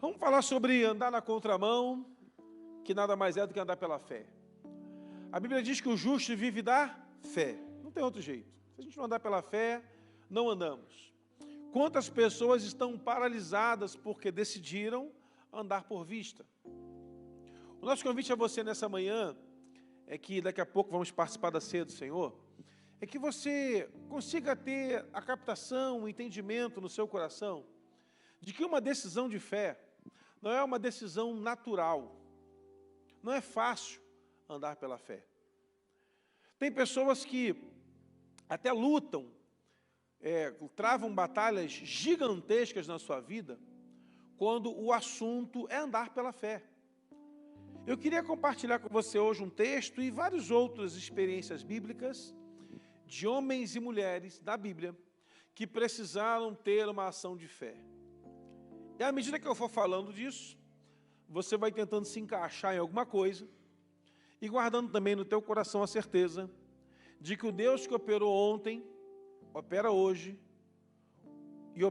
Vamos falar sobre andar na contramão, que nada mais é do que andar pela fé. A Bíblia diz que o justo vive da fé. Não tem outro jeito. Se a gente não andar pela fé, não andamos. Quantas pessoas estão paralisadas porque decidiram andar por vista? O nosso convite a você nessa manhã é que daqui a pouco vamos participar da ceia do Senhor, é que você consiga ter a captação, o entendimento no seu coração de que uma decisão de fé não é uma decisão natural. Não é fácil andar pela fé. Tem pessoas que até lutam, travam batalhas gigantescas na sua vida, quando o assunto é andar pela fé. Eu queria compartilhar com você hoje um texto e várias outras experiências bíblicas de homens e mulheres da Bíblia que precisaram ter uma ação de fé. E à medida que eu for falando disso, você vai tentando se encaixar em alguma coisa e guardando também no teu coração a certeza de que o Deus que operou ontem, opera hoje e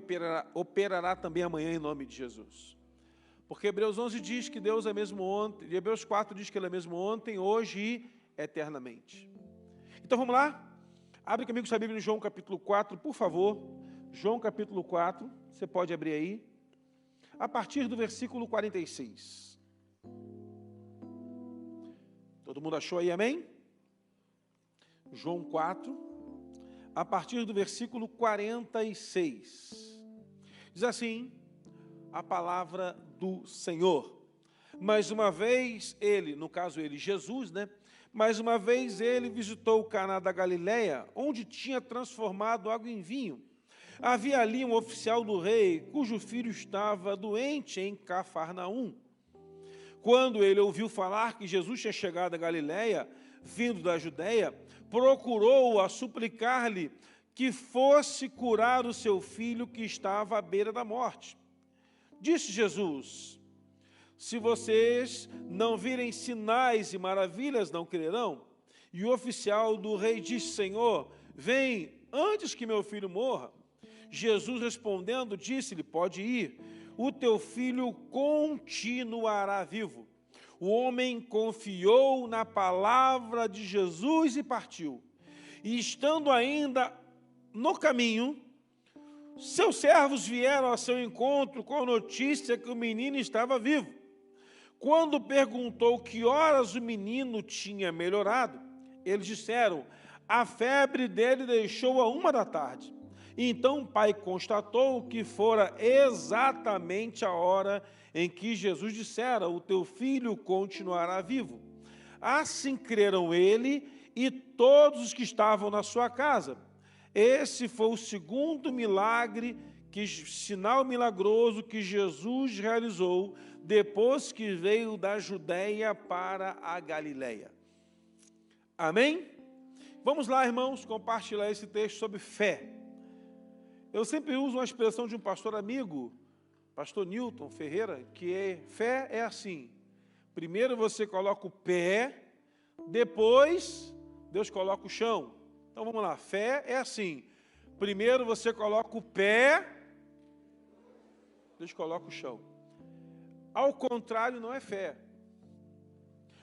operará também amanhã em nome de Jesus. Porque Hebreus 11 diz que Deus é mesmo ontem, e Hebreus 4 diz que Ele é mesmo ontem, hoje e eternamente. Então vamos lá? Abre comigo sua Bíblia em João capítulo 4, por favor. João capítulo 4, você pode abrir aí. A partir do versículo 46. Todo mundo achou aí, amém? João 4, a partir do versículo 46. Diz assim a palavra do Senhor. Mais uma vez ele, no caso ele, Jesus, mais uma vez ele visitou Caná da Galileia, onde tinha transformado água em vinho. Havia ali um oficial do rei, cujo filho estava doente em Cafarnaum. Quando ele ouviu falar que Jesus tinha chegado a Galileia, vindo da Judeia, procurou a suplicar-lhe que fosse curar o seu filho que estava à beira da morte. Disse Jesus: se vocês não virem sinais e maravilhas, não crerão. E o oficial do rei disse: Senhor, vem antes que meu filho morra. Jesus respondendo, disse-lhe: pode ir, o teu filho continuará vivo. O homem confiou na palavra de Jesus e partiu. E estando ainda no caminho, seus servos vieram ao seu encontro com a notícia que o menino estava vivo. Quando perguntou que horas o menino tinha melhorado, eles disseram: a febre dele deixou a 13h. Então o pai constatou que fora exatamente a hora em que Jesus dissera: o teu filho continuará vivo. Assim creram ele e todos os que estavam na sua casa. Esse foi o segundo sinal milagroso que Jesus realizou depois que veio da Judeia para a Galileia. Amém? Vamos lá, irmãos, compartilhar esse texto sobre fé. Eu sempre uso uma expressão de um pastor amigo, pastor Newton Ferreira, que fé é assim: primeiro você coloca o pé, depois Deus coloca o chão. Então vamos lá, fé é assim: primeiro você coloca o pé, Deus coloca o chão. Ao contrário, não é fé.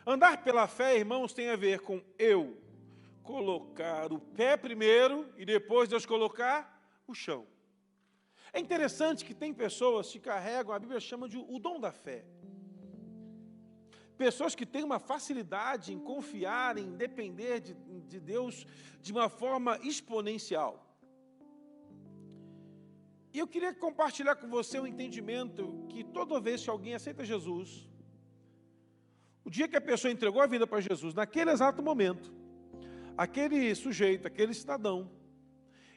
Andar pela fé, irmãos, tem a ver com eu colocar o pé primeiro e depois Deus colocar o chão. É interessante que tem pessoas que carregam, a Bíblia chama de o dom da fé. Pessoas que têm uma facilidade em confiar, em depender de Deus de uma forma exponencial. E eu queria compartilhar com você um entendimento que toda vez que alguém aceita Jesus, o dia que a pessoa entregou a vida para Jesus, naquele exato momento, aquele sujeito, aquele cidadão,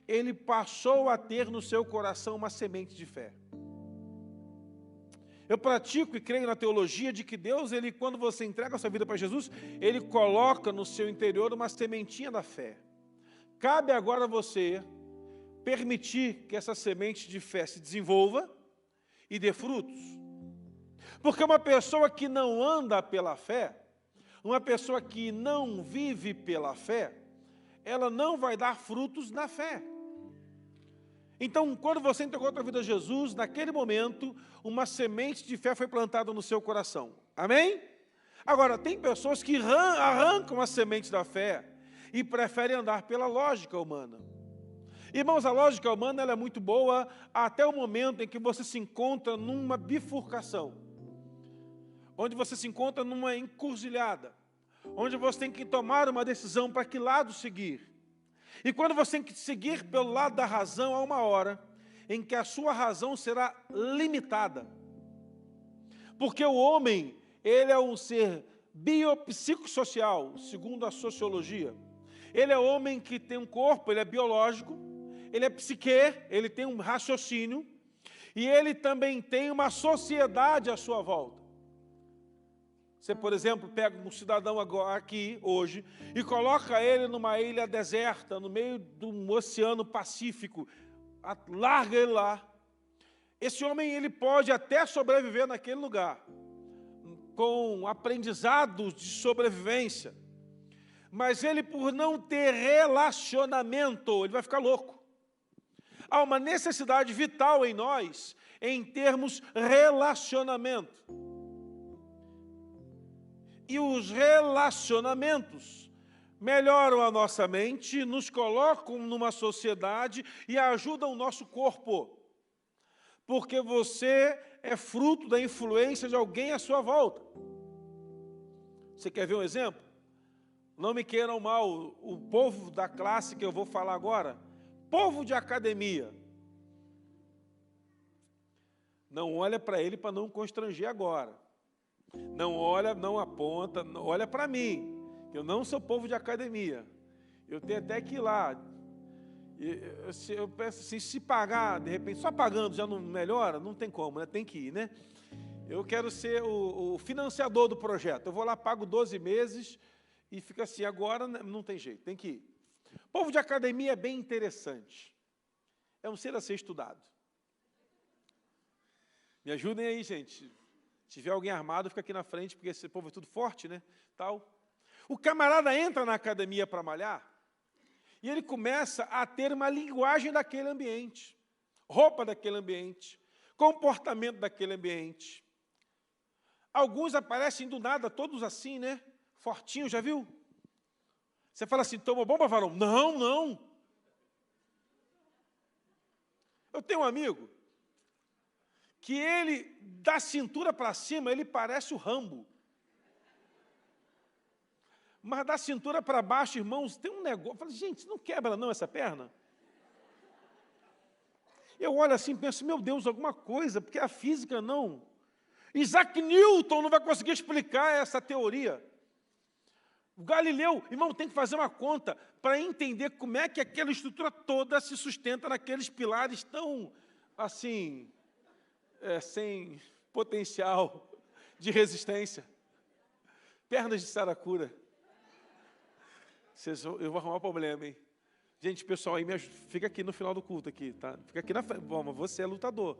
ele passou a ter no seu coração uma semente de fé. Eu pratico e creio na teologia de que Deus, quando você entrega a sua vida para Jesus, Ele coloca no seu interior uma sementinha da fé. Cabe agora a você permitir que essa semente de fé se desenvolva e dê frutos. Porque uma pessoa que não anda pela fé, uma pessoa que não vive pela fé, ela não vai dar frutos na fé. Então, quando você entregou a tua vida a Jesus, naquele momento, uma semente de fé foi plantada no seu coração. Amém? Agora, tem pessoas que arrancam a semente da fé e preferem andar pela lógica humana. Irmãos, a lógica humana ela é muito boa até o momento em que você se encontra numa bifurcação, onde você se encontra numa encruzilhada, onde você tem que tomar uma decisão para que lado seguir. E quando você tem que seguir pelo lado da razão, há uma hora em que a sua razão será limitada. Porque o homem, ele é um ser biopsicossocial, segundo a sociologia. Ele é um homem que tem um corpo, ele é biológico, ele é psique, ele tem um raciocínio, e ele também tem uma sociedade à sua volta. Você, por exemplo, pega um cidadão agora aqui, hoje, e coloca ele numa ilha deserta, no meio do Oceano Pacífico, larga ele lá. Esse homem, ele pode até sobreviver naquele lugar, com aprendizados de sobrevivência, mas ele, por não ter relacionamento, ele vai ficar louco. Há uma necessidade vital em nós, em termos relacionamento. E os relacionamentos melhoram a nossa mente, nos colocam numa sociedade e ajudam o nosso corpo. Porque você é fruto da influência de alguém à sua volta. Você quer ver um exemplo? Não me queiram mal, o povo da classe que eu vou falar agora, povo de academia, não olha para ele para não constranger agora. Não olha, não aponta, não olha para mim. Eu não sou povo de academia. Eu tenho até que ir lá. Eu peço assim, se pagar, de repente, só pagando já não melhora, não tem como, né? Tem que ir, né? Eu quero ser o financiador do projeto. Eu vou lá, pago 12 meses e fica assim, agora não tem jeito, tem que ir. Povo de academia é bem interessante. É um ser a ser estudado. Me ajudem aí, gente. Se tiver alguém armado, fica aqui na frente, porque esse povo é tudo forte, né? Tal. O camarada entra na academia para malhar e ele começa a ter uma linguagem daquele ambiente, roupa daquele ambiente, comportamento daquele ambiente. Alguns aparecem do nada, todos assim, né? Fortinhos, já viu? Você fala assim, toma bomba, varão? Não, não. Eu tenho um amigo que ele, da cintura para cima, ele parece o Rambo. Mas da cintura para baixo, irmãos, tem um negócio. Eu falo, gente, não quebra não essa perna? Eu olho assim e penso, meu Deus, alguma coisa, porque a física não. Isaac Newton não vai conseguir explicar essa teoria. O Galileu, irmão, tem que fazer uma conta para entender como é que aquela estrutura toda se sustenta naqueles pilares tão, assim, sem potencial de resistência. Pernas de saracura. Eu vou arrumar um problema, hein? Gente, pessoal, aí fica aqui no final do culto, aqui, tá? Fica aqui na frente. Bom, mas você é lutador.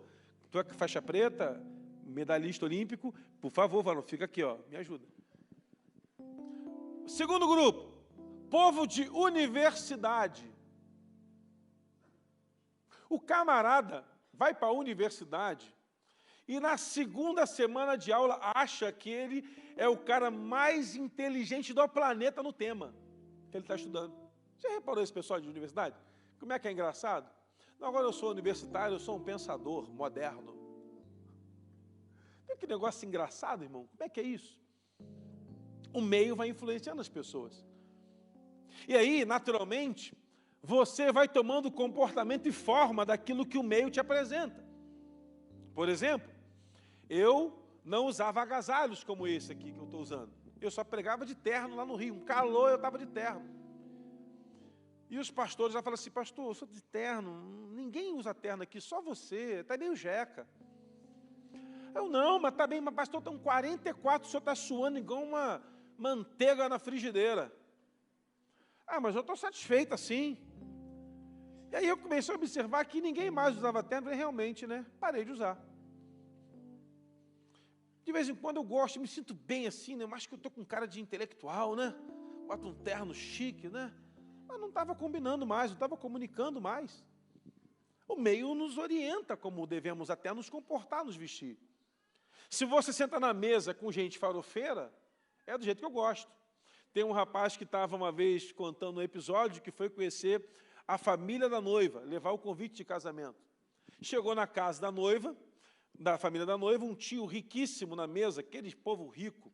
Tu é faixa preta, medalhista olímpico, por favor, varão, fica aqui, ó, me ajuda. Segundo grupo, povo de universidade. O camarada vai para a universidade e na segunda semana de aula acha que ele é o cara mais inteligente do planeta no tema que ele está estudando. Já reparou esse pessoal de universidade? Como é que é engraçado? Não, agora eu sou universitário, eu sou um pensador moderno. Que negócio engraçado, irmão. Como é que é isso? O meio vai influenciando as pessoas. E aí, naturalmente, você vai tomando comportamento e forma daquilo que o meio te apresenta. Por exemplo, eu não usava agasalhos como esse aqui que eu estou usando. Eu só pregava de terno lá no Rio. Um calor, eu estava de terno. E os pastores já falam assim, pastor, eu sou de terno, ninguém usa terno aqui, só você, está meio jeca. Eu não, mas está bem, mas pastor, estão 44, o senhor está suando igual uma manteiga na frigideira. Ah, mas eu estou satisfeito assim. E aí eu comecei a observar que ninguém mais usava terno, e realmente, né, parei de usar. De vez em quando eu gosto, me sinto bem assim, né, mas que eu estou com cara de intelectual, né, boto um terno chique, né, mas não estava combinando mais, não estava comunicando mais. O meio nos orienta como devemos até nos comportar, nos vestir. Se você senta na mesa com gente farofeira, é do jeito que eu gosto. Tem um rapaz que estava uma vez contando um episódio que foi conhecer a família da noiva, levar o convite de casamento. Chegou na casa da noiva, da família da noiva, um tio riquíssimo na mesa, aquele povo rico,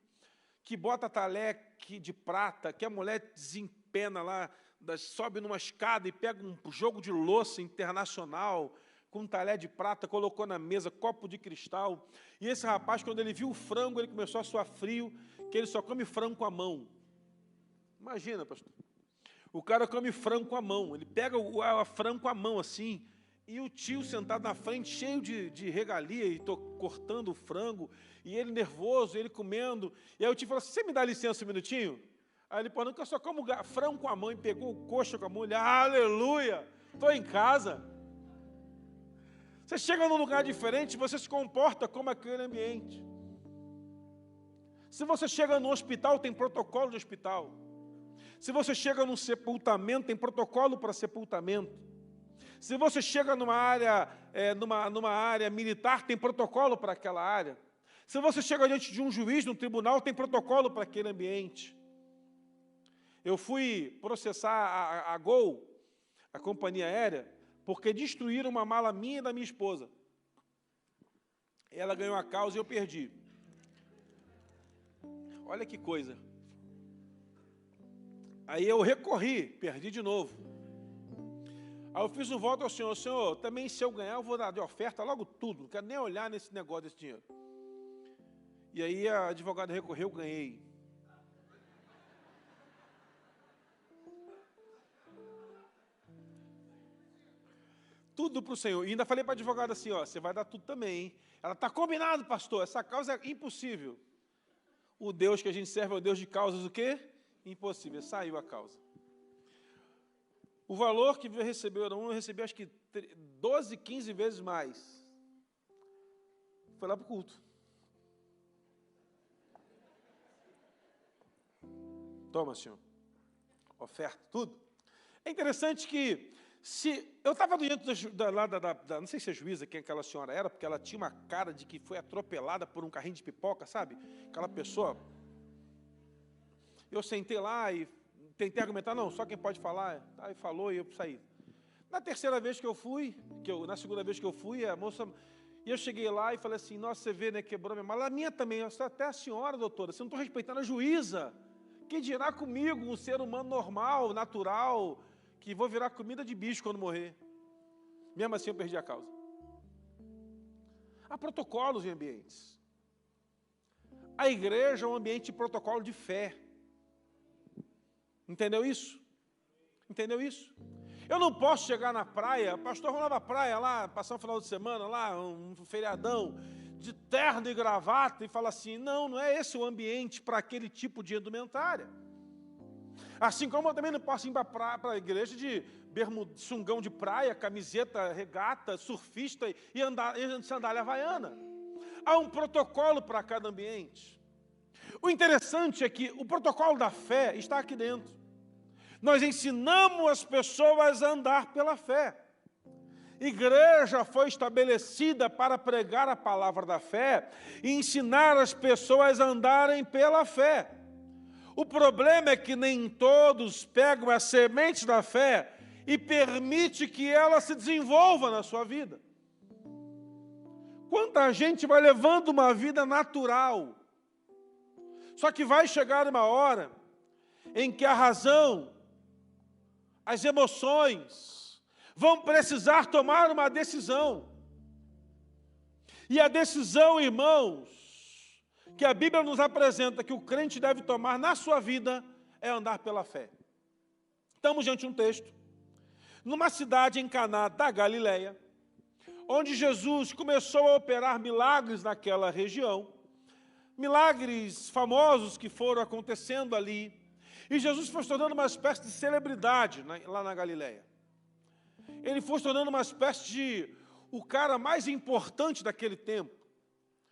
que bota taleque de prata, que a mulher desempena lá, sobe numa escada e pega um jogo de louça internacional, com um talher de prata, colocou na mesa, copo de cristal. E esse rapaz, quando ele viu o frango, ele começou a suar frio, que ele só come frango com a mão. Imagina, pastor. O cara come frango com a mão, ele pega o frango com a mão assim, e o tio sentado na frente, cheio de regalia, e cortando o frango, e ele nervoso, ele comendo. E aí o tio falou assim, você me dá licença um minutinho? Aí ele falou, não, que eu só como frango com a mão, e pegou o coxa com a mão, ele, aleluia, estou em casa. Você chega num lugar diferente, você se comporta como aquele ambiente. Se você chega no hospital, tem protocolo de hospital. Se você chega num sepultamento, tem protocolo para sepultamento. Se você chega numa área militar, tem protocolo para aquela área. Se você chega diante de um juiz, num tribunal, tem protocolo para aquele ambiente. Eu fui processar a Gol, a companhia aérea, porque destruíram uma mala minha e da minha esposa. Ela ganhou a causa e eu perdi. Olha que coisa. Aí eu recorri, perdi de novo. Aí eu fiz um voto ao senhor, senhor, também se eu ganhar, eu vou dar de oferta logo tudo, não quero nem olhar nesse negócio desse dinheiro. E aí a advogada recorreu, eu ganhei. Tudo para o Senhor. E ainda falei para a advogada assim, ó, você vai dar tudo também, hein? Ela, está combinado, pastor, essa causa é impossível. O Deus que a gente serve é o Deus de causas o quê? Impossível. Saiu a causa. O valor que recebeu, eu recebi acho que 12, 15 vezes mais. Foi lá para o culto. Toma, senhor. Oferta, tudo. É interessante que eu estava diante não sei se é juíza, quem aquela senhora era, porque ela tinha uma cara de que foi atropelada por um carrinho de pipoca, sabe? Aquela pessoa. Eu sentei lá e tentei argumentar, não, só quem pode falar. Aí falou e eu saí. Na terceira vez que eu fui, na segunda vez que eu fui, a moça... E eu cheguei lá e falei assim, nossa, você vê, né, quebrou minha mala. A minha também, até a senhora, doutora, você não está respeitando a juíza. Quem dirá comigo, um ser humano normal, natural, que vou virar comida de bicho quando morrer. Mesmo assim eu perdi a causa. Há protocolos em ambientes. A igreja é um ambiente de protocolo de fé. Entendeu isso? Entendeu isso? Eu não posso chegar na praia, pastor, vamos lá na praia, lá, passar um final de semana, lá, um feriadão, de terno e gravata, e falar assim, não é esse o ambiente para aquele tipo de indumentária. Assim como eu também não posso ir para a igreja de sungão de praia, camiseta, regata, surfista e andar de sandália havaiana. Há um protocolo para cada ambiente. O interessante é que o protocolo da fé está aqui dentro. Nós ensinamos as pessoas a andar pela fé. Igreja foi estabelecida para pregar a palavra da fé e ensinar as pessoas a andarem pela fé. O problema é que nem todos pegam a semente da fé e permite que ela se desenvolva na sua vida. Quanta gente vai levando uma vida natural, só que vai chegar uma hora em que a razão, as emoções, vão precisar tomar uma decisão. E a decisão, irmãos, que a Bíblia nos apresenta que o crente deve tomar na sua vida é andar pela fé. Estamos diante de um texto, numa cidade em Caná da Galileia, onde Jesus começou a operar milagres naquela região, milagres famosos que foram acontecendo ali, e Jesus foi se tornando uma espécie de celebridade lá na Galileia. Ele foi se tornando uma espécie de o cara mais importante daquele tempo.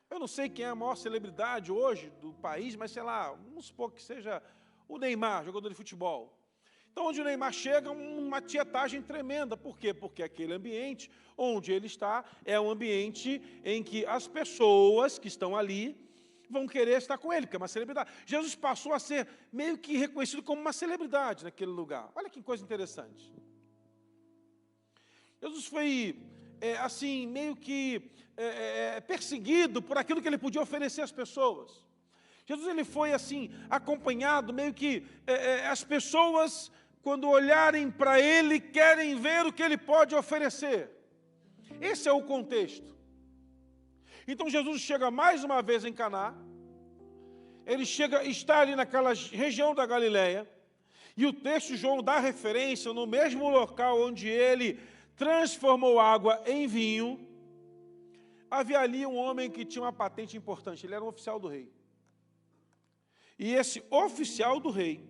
Eu não sei quem é a maior celebridade hoje do país, mas sei lá, vamos supor que seja o Neymar, jogador de futebol. Então, onde o Neymar chega, uma tietagem tremenda. Por quê? Porque aquele ambiente onde ele está é um ambiente em que as pessoas que estão ali vão querer estar com ele, porque é uma celebridade. Jesus passou a ser meio que reconhecido como uma celebridade naquele lugar. Olha que coisa interessante. Jesus foi, assim, meio que perseguido por aquilo que ele podia oferecer às pessoas. Jesus, ele foi, assim, acompanhado, meio que as pessoas, quando olharem para ele, querem ver o que ele pode oferecer. Esse é o contexto. Então, Jesus chega mais uma vez em Caná, ele está ali naquela região da Galileia, e o texto de João dá referência no mesmo local onde ele transformou água em vinho. Havia ali um homem que tinha uma patente importante, ele era um oficial do rei. E esse oficial do rei,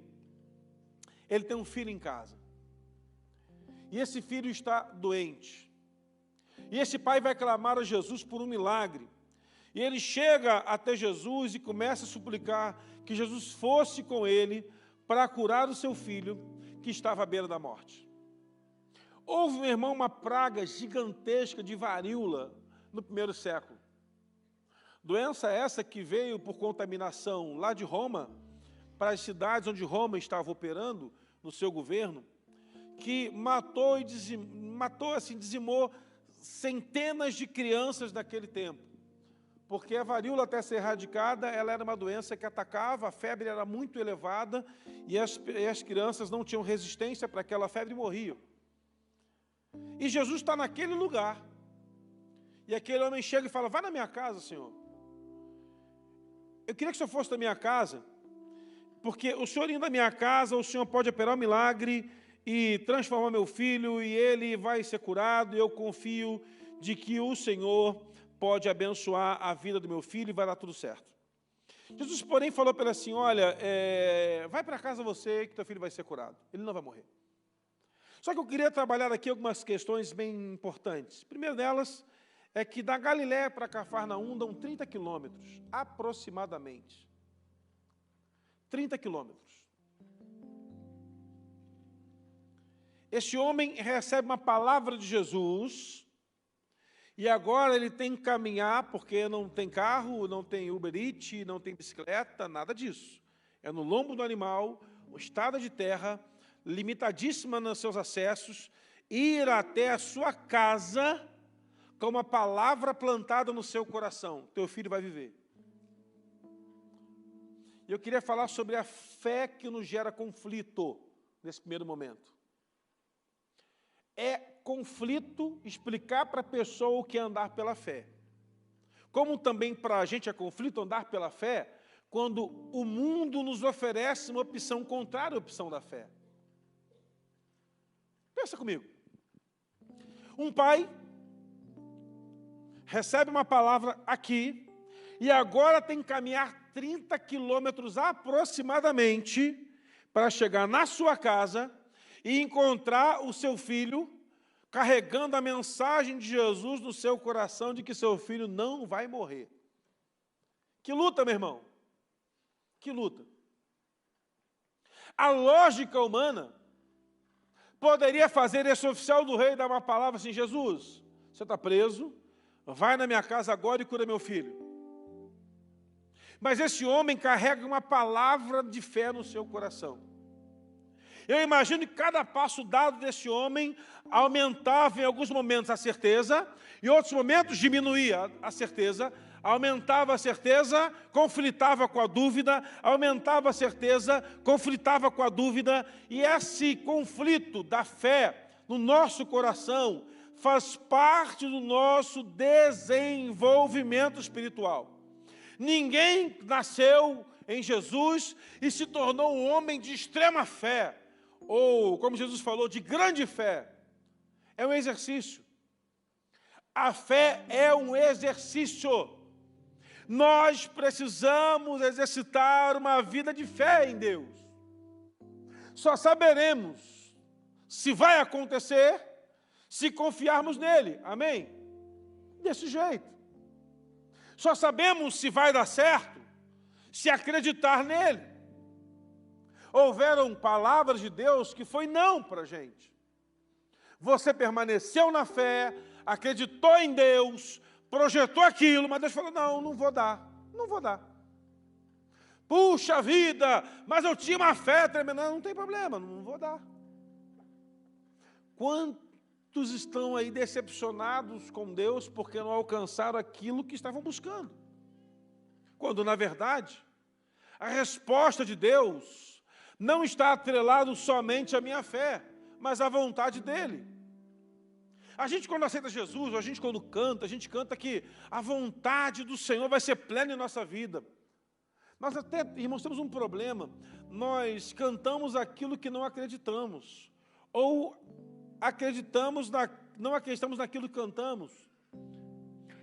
ele tem um filho em casa. E esse filho está doente. E esse pai vai clamar a Jesus por um milagre. E ele chega até Jesus e começa a suplicar que Jesus fosse com ele para curar o seu filho, que estava à beira da morte. Houve, meu irmão, uma praga gigantesca de varíola no primeiro século. Doença essa que veio por contaminação lá de Roma, para as cidades onde Roma estava operando no seu governo, que dizimou centenas de crianças naquele tempo. Porque a varíola, até ser erradicada, ela era uma doença que atacava, a febre era muito elevada e as crianças não tinham resistência para aquela febre e morriam. E Jesus está naquele lugar. E aquele homem chega e fala: vai na minha casa, Senhor. Eu queria que o Senhor fosse da minha casa, porque o Senhor indo da minha casa, o Senhor pode operar um milagre e transformar meu filho, e ele vai ser curado, e eu confio de que o Senhor pode abençoar a vida do meu filho e vai dar tudo certo. Jesus, porém, falou para ele assim: olha, vai para casa você que teu filho vai ser curado, ele não vai morrer. Só que eu queria trabalhar aqui algumas questões bem importantes. A primeira delas é que da Galiléia para Cafarnaum dão 30 quilômetros, aproximadamente. 30 quilômetros. Este homem recebe uma palavra de Jesus e agora ele tem que caminhar, porque não tem carro, não tem Uber Eats, não tem bicicleta, nada disso. É no lombo do animal, uma estrada de terra, limitadíssima nos seus acessos, ir até a sua casa com uma palavra plantada no seu coração: teu filho vai viver. E eu queria falar sobre a fé que nos gera conflito nesse primeiro momento. É conflito explicar para a pessoa o que é andar pela fé. Como também para a gente é conflito andar pela fé quando o mundo nos oferece uma opção contrária à opção da fé. Pensa comigo. Um pai recebe uma palavra aqui e agora tem que caminhar 30 quilômetros aproximadamente para chegar na sua casa e encontrar o seu filho carregando a mensagem de Jesus no seu coração de que seu filho não vai morrer. Que luta, meu irmão. Que luta. A lógica humana poderia fazer esse oficial do rei dar uma palavra assim: Jesus, você está preso, vai na minha casa agora e cura meu filho. Mas esse homem carrega uma palavra de fé no seu coração. Eu imagino que cada passo dado desse homem aumentava em alguns momentos a certeza, em outros momentos diminuía a certeza, aumentava a certeza, conflitava com a dúvida, aumentava a certeza, conflitava com a dúvida, e esse conflito da fé no nosso coração faz parte do nosso desenvolvimento espiritual. Ninguém nasceu em Jesus e se tornou um homem de extrema fé, ou, como Jesus falou, de grande fé. É um exercício. A fé é um exercício. Nós precisamos exercitar uma vida de fé em Deus. Só saberemos se vai acontecer se confiarmos nele. Amém? Desse jeito. Só sabemos se vai dar certo se acreditar nele. houveram palavras de Deus que foi não para a gente. Você permaneceu na fé, acreditou em Deus, projetou aquilo, mas Deus falou, não, não vou dar, não vou dar. Puxa vida, mas eu tinha uma fé tremenda. Não tem problema, não vou dar. Quantos estão aí decepcionados com Deus porque não alcançaram aquilo que estavam buscando? Quando, na verdade, a resposta de Deus não está atrelada somente à minha fé, mas à vontade dEle. A gente, quando aceita Jesus, a gente, quando canta, a gente canta que a vontade do Senhor vai ser plena em nossa vida. Nós até, irmãos, temos um problema. Nós cantamos aquilo que não acreditamos. Ou não acreditamos naquilo que cantamos.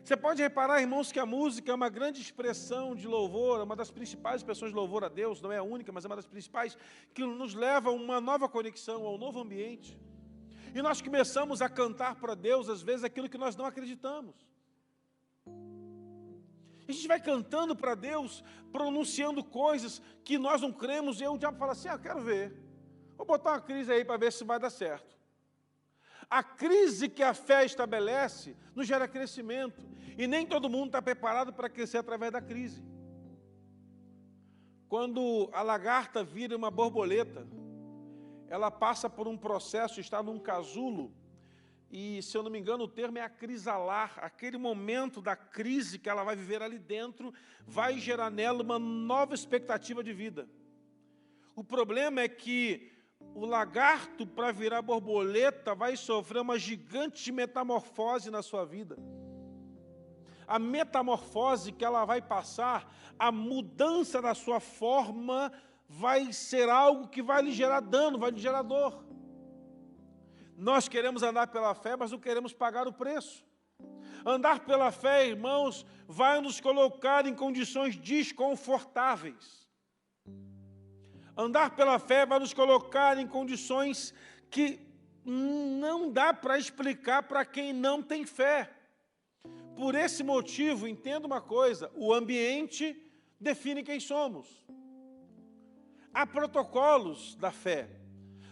Você pode reparar, irmãos, que a música é uma grande expressão de louvor, é uma das principais expressões de louvor a Deus, não é a única, mas é uma das principais, que nos leva a uma nova conexão, a um novo ambiente. E nós começamos a cantar para Deus, às vezes, aquilo que nós não acreditamos. A gente vai cantando para Deus, pronunciando coisas que nós não cremos, e aí o diabo fala assim, quero ver. Vou botar uma crise aí para ver se vai dar certo. A crise que a fé estabelece nos gera crescimento. E nem todo mundo está preparado para crescer através da crise. Quando a lagarta vira uma borboleta, ela passa por um processo, está num casulo, e, se eu não me engano, o termo é acrisalar. Aquele momento da crise que ela vai viver ali dentro, vai gerar nela uma nova expectativa de vida. O problema é que o lagarto, para virar borboleta, vai sofrer uma gigante metamorfose na sua vida. A metamorfose que ela vai passar, a mudança da sua forma, vai ser algo que vai lhe gerar dano, vai lhe gerar dor. Nós queremos andar pela fé, mas não queremos pagar o preço. Andar pela fé, irmãos, vai nos colocar em condições desconfortáveis. Andar pela fé vai nos colocar em condições que não dá para explicar para quem não tem fé. Por esse motivo, entenda uma coisa, o ambiente define quem somos. Há protocolos da fé.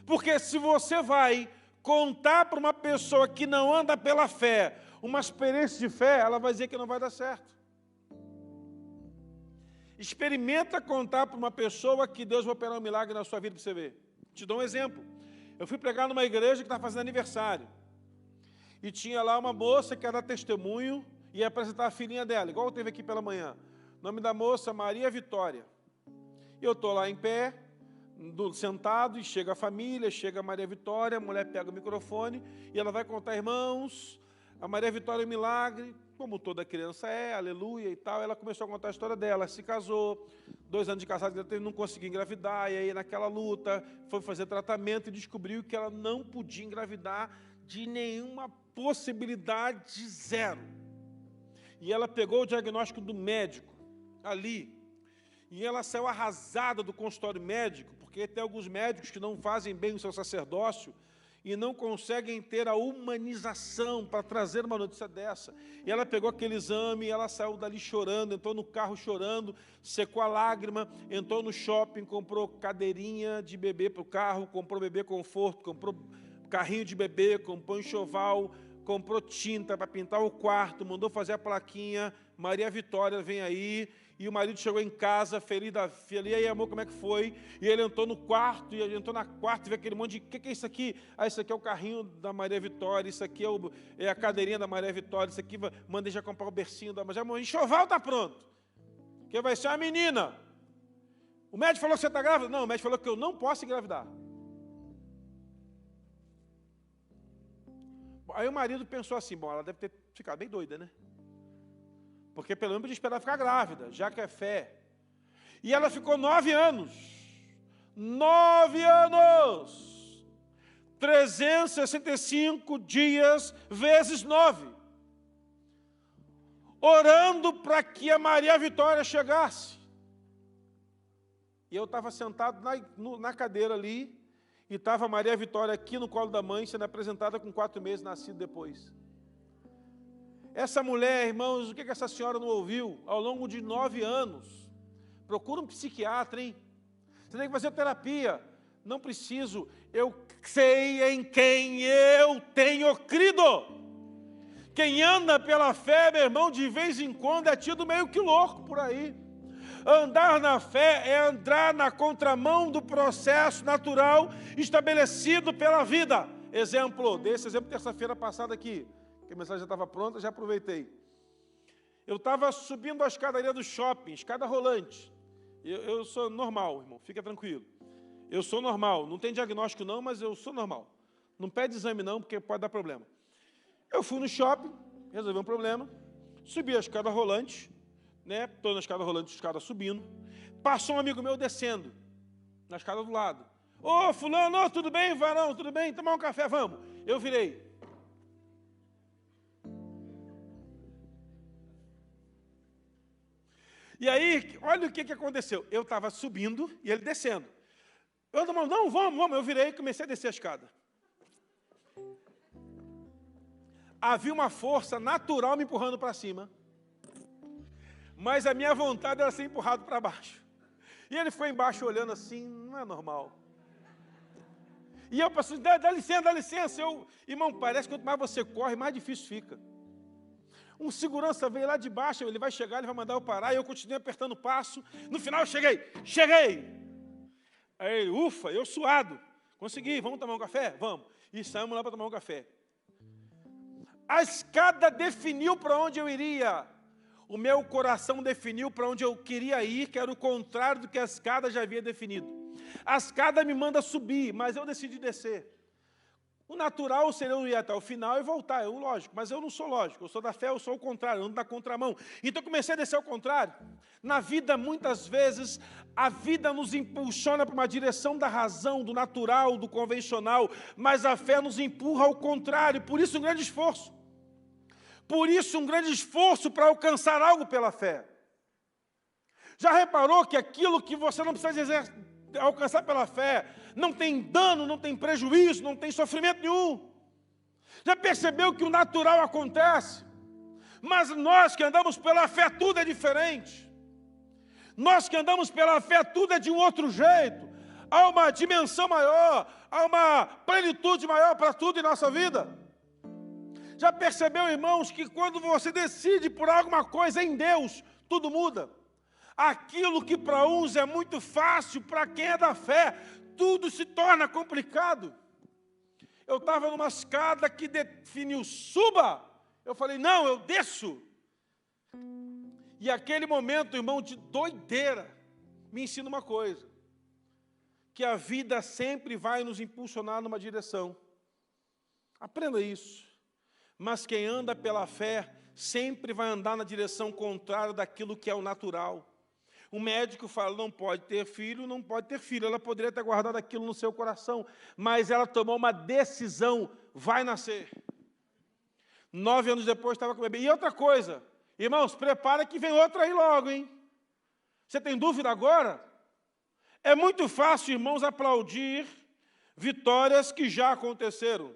Porque se você vai contar para uma pessoa que não anda pela fé, uma experiência de fé, ela vai dizer que não vai dar certo. Experimenta contar para uma pessoa que Deus vai operar um milagre na sua vida para você ver. Te dou um exemplo. Eu fui pregar numa igreja que está fazendo aniversário. E tinha lá uma moça que era testemunho e ia apresentar a filhinha dela, igual teve aqui pela manhã. O nome da moça, Maria Vitória. E eu estou lá em pé, sentado, e chega a família, chega a Maria Vitória, a mulher pega o microfone e ela vai contar, irmãos, a Maria Vitória é um milagre, como toda criança é, aleluia e tal. Ela começou a contar a história dela, se casou, 2 anos de casado, não conseguiu engravidar, e aí naquela luta foi fazer tratamento e descobriu que ela não podia engravidar de nenhuma possibilidade, zero. E ela pegou o diagnóstico do médico ali, e ela saiu arrasada do consultório médico, porque tem alguns médicos que não fazem bem o seu sacerdócio e não conseguem ter a humanização para trazer uma notícia dessa. E ela pegou aquele exame, ela saiu dali chorando, entrou no carro chorando, secou a lágrima, entrou no shopping, comprou cadeirinha de bebê para o carro, comprou bebê conforto, comprou carrinho de bebê, comprou enxoval, comprou tinta para pintar o quarto, mandou fazer a plaquinha, Maria Vitória vem aí. E o marido chegou em casa, feliz da filha, e aí, amor, como é que foi? E ele entrou no quarto, e ele entrou na quarta, e viu aquele monte de, o que é isso aqui? Isso aqui é o carrinho da Maria Vitória, isso aqui é a cadeirinha da Maria Vitória, isso aqui, mandei já comprar o bercinho da Maria, o enxoval está pronto, que vai ser uma menina. O médico falou que você está grávida? Não, o médico falou que eu não posso engravidar. Aí o marido pensou assim, bom, ela deve ter ficado bem doida, né? Porque pelo menos podia esperar ficar grávida, já que é fé. E ela ficou 9 anos. 9 anos! 365 dias vezes 9. Orando para que a Maria Vitória chegasse. E eu estava sentado na cadeira ali, e estava a Maria Vitória aqui no colo da mãe, sendo apresentada com 4 meses, nascido depois. Essa mulher, irmãos, o que essa senhora não ouviu ao longo de 9 anos? Procura um psiquiatra, hein? Você tem que fazer terapia. Não preciso. Eu sei em quem eu tenho crido. Quem anda pela fé, meu irmão, de vez em quando é tido meio que louco por aí. Andar na fé é andar na contramão do processo natural estabelecido pela vida. Exemplo, dei esse exemplo terça-feira passada aqui, que a mensagem já estava pronta, já aproveitei. Eu estava subindo a escadaria do shopping, escada rolante. Eu sou normal, irmão, fica tranquilo. Eu sou normal, não tem diagnóstico não, mas eu sou normal. Não pede exame não, porque pode dar problema. Eu fui no shopping, resolvi um problema, subi a escada rolante, né? Estou na escada rolante, escada subindo. Passou um amigo meu descendo, na escada do lado. Ô, fulano, tudo bem, varão? Tudo bem? Tomar um café, vamos. Eu virei. E aí, olha o que aconteceu. Eu estava subindo e ele descendo. Eu falei, não, vamos. Eu virei e comecei a descer a escada. Havia uma força natural me empurrando para cima. Mas a minha vontade era ser empurrado para baixo. E ele ficou embaixo olhando assim, não é normal. E eu passei, dá licença. Irmão, parece que quanto mais você corre, mais difícil fica. Um segurança veio lá de baixo, ele vai chegar, ele vai mandar eu parar, e eu continuei apertando o passo. No final eu cheguei. Aí ele, ufa, eu suado. Consegui, vamos tomar um café? Vamos. E saímos lá para tomar um café. A escada definiu para onde eu iria. O meu coração definiu para onde eu queria ir, que era o contrário do que a escada já havia definido. A escada me manda subir, mas eu decidi descer. O natural seria eu ir até o final e voltar, lógico, mas eu não sou lógico, eu sou da fé, eu sou o contrário, eu ando na contramão. Então eu comecei a descer ao contrário. Na vida, muitas vezes, a vida nos impulsiona para uma direção da razão, do natural, do convencional, mas a fé nos empurra ao contrário, por isso um grande esforço. Por isso um grande esforço para alcançar algo pela fé. Já reparou que aquilo que você não precisa alcançar pela fé, não tem dano, não tem prejuízo, não tem sofrimento nenhum? Já percebeu que o natural acontece? Mas nós que andamos pela fé, tudo é diferente. Nós que andamos pela fé, tudo é de um outro jeito. Há uma dimensão maior, há uma plenitude maior para tudo em nossa vida. Já percebeu, irmãos, que quando você decide por alguma coisa em Deus, tudo muda? Aquilo que para uns é muito fácil, para quem é da fé, tudo se torna complicado. Eu estava numa escada que definiu suba. Eu falei, não, eu desço. E aquele momento, irmão, de doideira, me ensina uma coisa. Que a vida sempre vai nos impulsionar numa direção. Aprenda isso. Mas quem anda pela fé, sempre vai andar na direção contrária daquilo que é o natural. O médico fala, não pode ter filho. Ela poderia ter guardado aquilo no seu coração, mas ela tomou uma decisão, vai nascer. 9 anos depois estava com o bebê. E outra coisa, irmãos, prepara que vem outra aí logo, hein? Você tem dúvida agora? É muito fácil, irmãos, aplaudir vitórias que já aconteceram.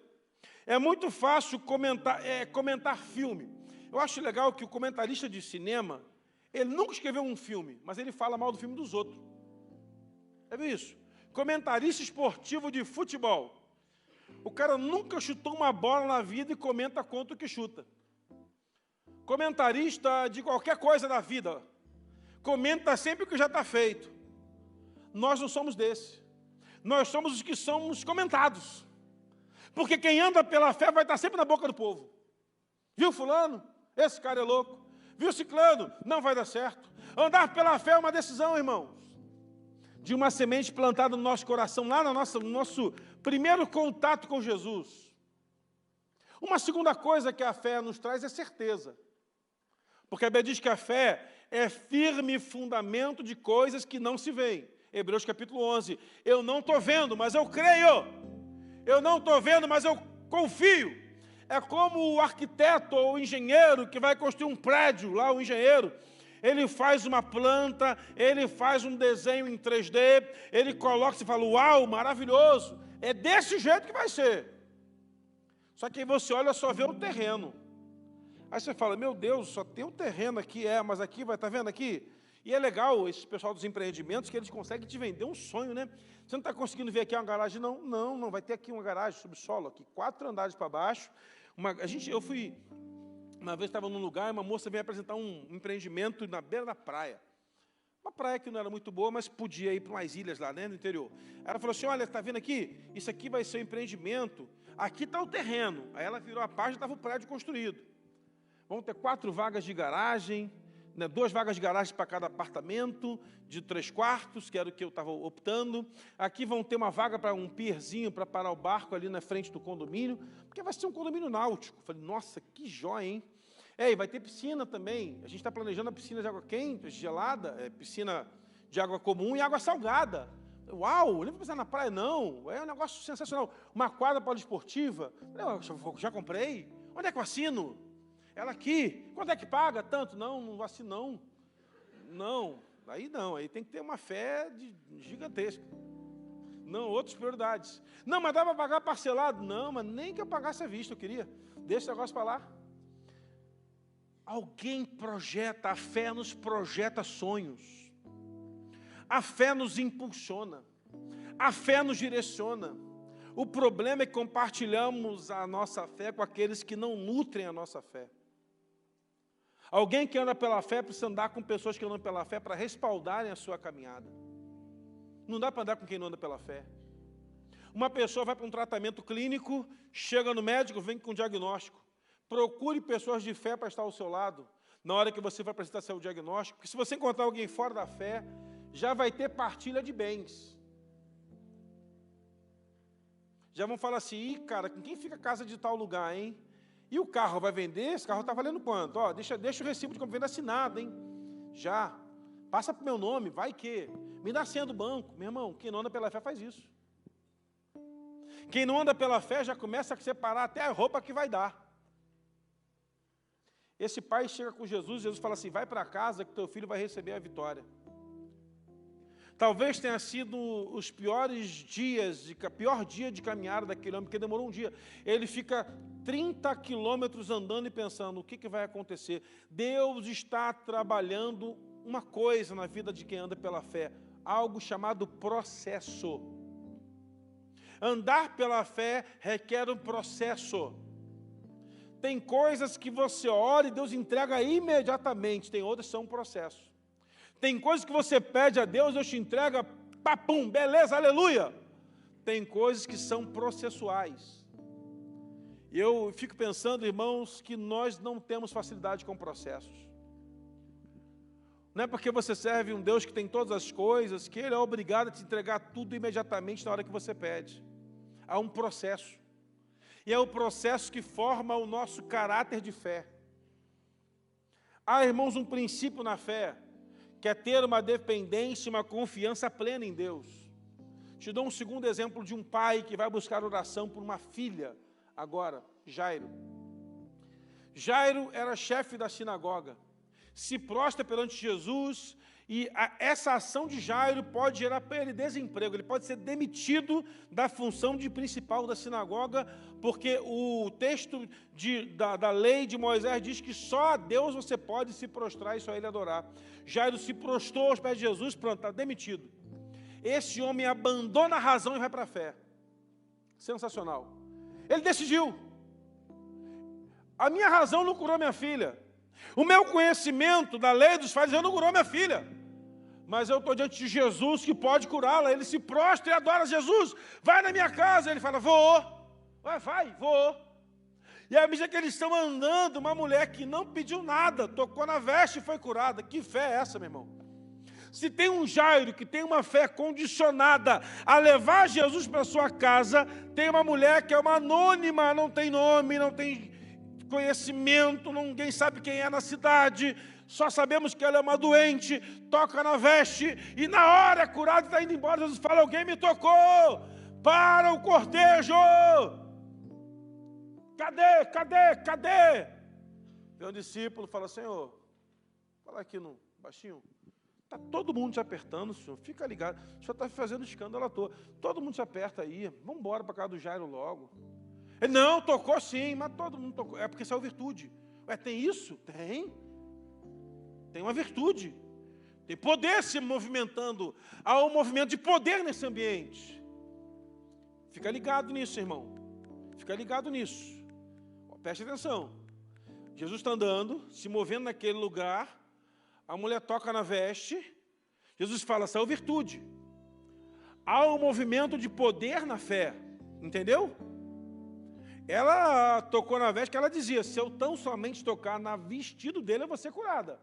É muito fácil comentar filme. Eu acho legal que o comentarista de cinema, ele nunca escreveu um filme, mas ele fala mal do filme dos outros. É isso? Comentarista esportivo de futebol. O cara nunca chutou uma bola na vida e comenta contra o que chuta. Comentarista de qualquer coisa da vida, comenta sempre o que já está feito. Nós não somos desse. Nós somos os que somos comentados. Porque quem anda pela fé vai estar sempre na boca do povo. Viu fulano? Esse cara é louco. Viu ciclano? Não vai dar certo. Andar pela fé é uma decisão, irmãos. De uma semente plantada no nosso coração, lá no nosso primeiro contato com Jesus. Uma segunda coisa que a fé nos traz é certeza. Porque a Bíblia diz que a fé é firme fundamento de coisas que não se veem. Hebreus capítulo 11. Eu não estou vendo, mas eu creio. Eu não estou vendo, mas eu confio. É como o arquiteto ou o engenheiro que vai construir um prédio, lá o engenheiro, ele faz uma planta, ele faz um desenho em 3D, ele coloca e fala, uau, maravilhoso, é desse jeito que vai ser. Só que aí você olha, só vê o terreno. Aí você fala, meu Deus, só tem um terreno aqui, mas aqui vai, tá vendo aqui? E é legal, esse pessoal dos empreendimentos, que eles conseguem te vender um sonho, né? Você não está conseguindo ver aqui uma garagem, não? Não, vai ter aqui uma garagem subsolo, aqui, 4 andares para baixo. Eu fui, uma vez estava num lugar, e uma moça veio apresentar um empreendimento na beira da praia. Uma praia que não era muito boa, mas podia ir para umas ilhas lá, né, no interior. Ela falou assim, olha, está vendo aqui? Isso aqui vai ser um empreendimento. Aqui está o terreno. Aí ela virou a página e estava o prédio construído. Vão ter 4 vagas de garagem, né, 2 vagas de garagem para cada apartamento, de 3 quartos, que era o que eu estava optando. Aqui vão ter uma vaga para um pierzinho para parar o barco ali na frente do condomínio, porque vai ser um condomínio náutico. Falei, nossa, que joia, hein? E vai ter piscina também. A gente está planejando a piscina de água quente, gelada, piscina de água comum e água salgada. Uau, não vou pensar na praia, não. É um negócio sensacional. Uma quadra poliesportiva. Eu já comprei. Onde é que eu assino? Ela aqui. Quanto é que paga? Tanto? Não assino, não. Não, aí tem que ter uma fé gigantesca. Não, outras prioridades. Não, mas dá para pagar parcelado? Não, mas nem que eu pagasse à vista, eu queria. Deixa esse negócio para lá. Alguém projeta, a fé nos projeta sonhos. A fé nos impulsiona. A fé nos direciona. O problema é que compartilhamos a nossa fé com aqueles que não nutrem a nossa fé. Alguém que anda pela fé precisa andar com pessoas que andam pela fé para respaldarem a sua caminhada. Não dá para andar com quem não anda pela fé. Uma pessoa vai para um tratamento clínico, chega no médico, vem com um diagnóstico. Procure pessoas de fé para estar ao seu lado, na hora que você vai apresentar seu diagnóstico, porque se você encontrar alguém fora da fé, já vai ter partilha de bens. Já vão falar assim, cara, com quem fica a casa de tal lugar, hein? E o carro vai vender? Esse carro está valendo quanto? Ó, deixa o recibo de compra e venda assinado, hein? Já. Passa para o meu nome, vai que? Me dá a senha do banco. Meu irmão, quem não anda pela fé faz isso. Quem não anda pela fé já começa a separar até a roupa que vai dar. Esse pai chega com Jesus fala assim, vai para casa que teu filho vai receber a vitória. Talvez tenha sido os piores dias, pior dia de caminhada daquele homem, porque demorou um dia. Ele fica 30 quilômetros andando e pensando, o que vai acontecer? Deus está trabalhando uma coisa na vida de quem anda pela fé, algo chamado processo. Andar pela fé requer um processo. Tem coisas que você ora e Deus entrega imediatamente, tem outras que são um processo. Tem coisas que você pede a Deus, Deus te entrega, papum, beleza, aleluia. Tem coisas que são processuais. E eu fico pensando, irmãos, que nós não temos facilidade com processos. Não é porque você serve um Deus que tem todas as coisas, que Ele é obrigado a te entregar tudo imediatamente na hora que você pede. Há um processo. E é o processo que forma o nosso caráter de fé. Há, irmãos, um princípio na fé, que é ter uma dependência, uma confiança plena em Deus. Te dou um segundo exemplo de um pai que vai buscar oração por uma filha, agora, Jairo. Jairo era chefe da sinagoga, se prostra perante Jesus, e essa ação de Jairo pode gerar para ele desemprego, ele pode ser demitido da função de principal da sinagoga, porque o texto da lei de Moisés diz que só a Deus você pode se prostrar e só Ele adorar. Jairo se prostrou aos pés de Jesus, pronto, está demitido. Esse homem abandona a razão e vai para a fé. Sensacional. Ele decidiu. A minha razão não curou minha filha. O meu conhecimento da lei dos fariseus não curou minha filha. Mas eu estou diante de Jesus que pode curá-la. Ele se prostra e adora Jesus. Vai na minha casa. Ele fala, vou. Vou. E à medida que eles estão andando, uma mulher que não pediu nada, tocou na veste e foi curada. Que fé é essa, meu irmão? Se tem um Jairo que tem uma fé condicionada a levar Jesus para sua casa, tem uma mulher que é uma anônima, não tem nome, não tem conhecimento, ninguém sabe quem é na cidade, só sabemos que ela é uma doente, toca na veste, e na hora curada está indo embora, Jesus fala, alguém me tocou, para o cortejo, cadê? Vem um discípulo e fala, Senhor, fala aqui no baixinho, está todo mundo te apertando, Senhor, fica ligado, o Senhor está fazendo escândalo à toa, todo mundo se aperta aí, vamos embora para casa do Jairo logo. Ele, não, tocou sim, mas todo mundo tocou. É porque saiu virtude. Tem isso? Tem uma virtude. Tem poder se movimentando. Há um movimento de poder nesse ambiente. Fica ligado nisso, irmão. Fica ligado nisso. Preste atenção. Jesus está andando, se movendo naquele lugar. A mulher toca na veste. Jesus fala, saiu virtude. Há um movimento de poder na fé. Entendeu? Ela tocou na veste, que ela dizia, se eu tão somente tocar no vestido dele, eu vou ser curada.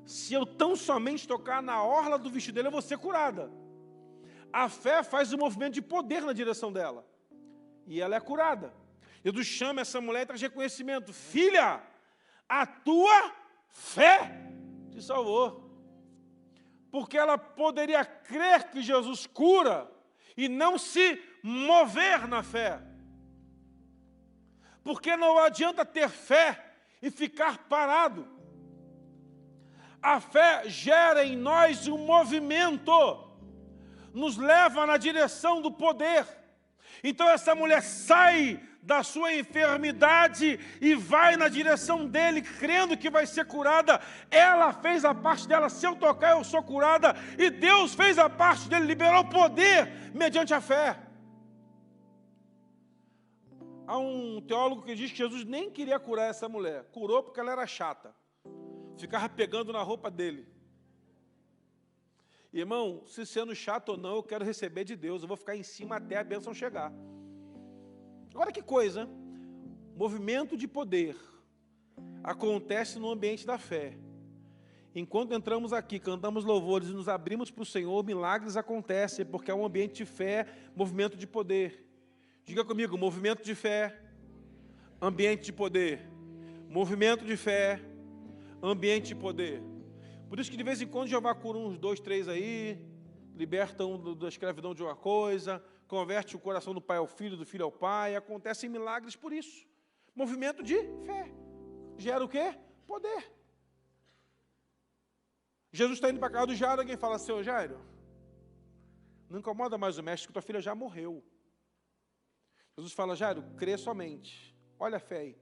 Se eu tão somente tocar na orla do vestido dele, eu vou ser curada. A fé faz um movimento de poder na direção dela. E ela é curada. Jesus chama essa mulher e traz reconhecimento. Filha, a tua fé te salvou. Porque ela poderia crer que Jesus cura e não se mover na fé. Porque não adianta ter fé e ficar parado. A fé gera em nós um movimento, nos leva na direção do poder. Então essa mulher sai da sua enfermidade e vai na direção dele, crendo que vai ser curada. Ela fez a parte dela, se eu tocar eu sou curada, e Deus fez a parte dele, liberou poder mediante a fé. Há um teólogo que diz que Jesus nem queria curar essa mulher, curou porque ela era chata, ficava pegando na roupa dele. Irmão, se sendo chato ou não, eu quero receber de Deus, eu vou ficar em cima até a bênção chegar. Olha que coisa, movimento de poder acontece no ambiente da fé. Enquanto entramos aqui, cantamos louvores e nos abrimos para o Senhor, milagres acontecem, porque é um ambiente de fé, movimento de poder. Diga comigo, movimento de fé, ambiente de poder. Movimento de fé, ambiente de poder. Por isso que de vez em quando Jeová cura uns 2, 3 aí, liberta um da escravidão de uma coisa, converte o coração do pai ao filho, do filho ao pai, acontecem milagres por isso. Movimento de fé. Gera o quê? Poder. Jesus está indo para a casa do Jairo, alguém fala, seu Jairo, não incomoda mais o mestre, que tua filha já morreu. Jesus fala, Jairo, crê somente. Olha a fé aí.